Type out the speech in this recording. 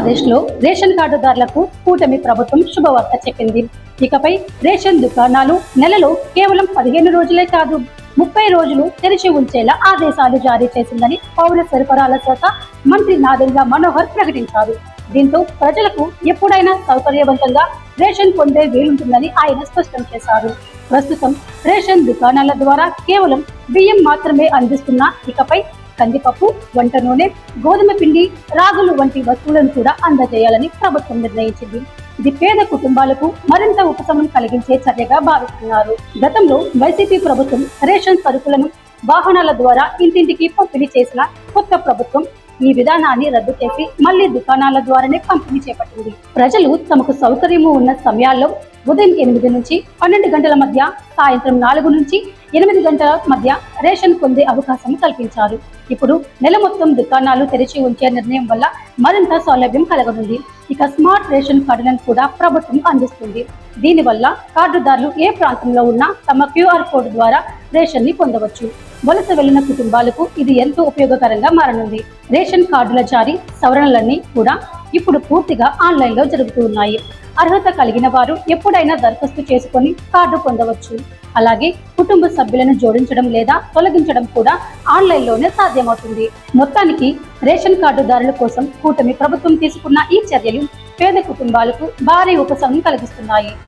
ఆంధ్రప్రదేశ్ లో రేషన్ కార్డుదారులకు కూటమి ప్రభుత్వం శుభవార్త చెప్పింది. ఇకపై రేషన్ దుకాణాలు నెలలో కేవలం 15 రోజులే కాదు 30 రోజులు తెరిచి ఉంచేలా ఆదేశాలు జారీ చేసిందని పౌర సరఫరాల శాఖ మంత్రి నాదెండ్ల మనోహర్ ప్రకటించారు. దీంతో ప్రజలకు ఎప్పుడైనా సౌకర్యవంతంగా రేషన్ పొందే వీలుంటుందని ఆయన స్పష్టం చేశారు. ప్రస్తుతం రేషన్ దుకాణాల ద్వారా కేవలం బియ్యం మాత్రమే అందిస్తున్నా ఇకపై కందిపప్పు, వంట నూనె, గోధుమ పిండి, రాగులు వంటి వస్తువులను కూడా అందజేయాలని ప్రభుత్వం నిర్ణయించింది. ఇది పేద కుటుంబాలకు మరింత ఉపశమనం కలిగించే చర్యగా భావిస్తున్నారు. గతంలో వైసీపీ ప్రభుత్వం రేషన్ సరుకులను వాహనాల ద్వారా ఇంటింటికి పంపిణీ చేసిన కొత్త ప్రభుత్వం ఈ విధానాన్ని రద్దు చేసి మళ్లీ దుకాణాల ద్వారానే పంపిణీ చేపట్టింది. ప్రజలు తమకు సౌకర్యము ఉన్న సమయాల్లో ఉదయం 8 నుంచి 12 గంటల మధ్య, సాయంత్రం 4 నుంచి 8 గంటల మధ్య రేషన్ పొందే అవకాశం కల్పించారు. ఇప్పుడు నెల మొత్తం దుకాణాలు తెరిచి ఉంచే నిర్ణయం వల్ల మరింత సౌలభ్యం కలగనుంది. ఇక స్మార్ట్ రేషన్ కార్డులను కూడా ప్రభుత్వం అందిస్తుంది. దీనివల్ల కార్డుదారులు ఏ ప్రాంతంలో ఉన్నా తమ QR కోడ్ ద్వారా రేషన్ ని పొందవచ్చు. వలస వెళ్లిన కుటుంబాలకు ఇది ఎంతో ఉపయోగకరంగా మారనుంది. రేషన్ కార్డుల జారీ, సవరణలన్నీ కూడా ఇప్పుడు పూర్తిగా ఆన్లైన్ లో జరుగుతూ ఉన్నాయి. అర్హత కలిగిన వారు ఎప్పుడైనా దరఖాస్తు చేసుకొని కార్డు పొందవచ్చు. అలాగే కుటుంబ సభ్యులను జోడించడం లేదా తొలగించడం కూడా ఆన్లైన్ లోనే సాధ్యమవుతుంది. మొత్తానికి రేషన్ కార్డుదారుల కోసం కూటమి ప్రభుత్వం తీసుకున్న ఈ చర్యలు పేద కుటుంబాలకు భారీ ఉపశమనం కలిగిస్తున్నాయి.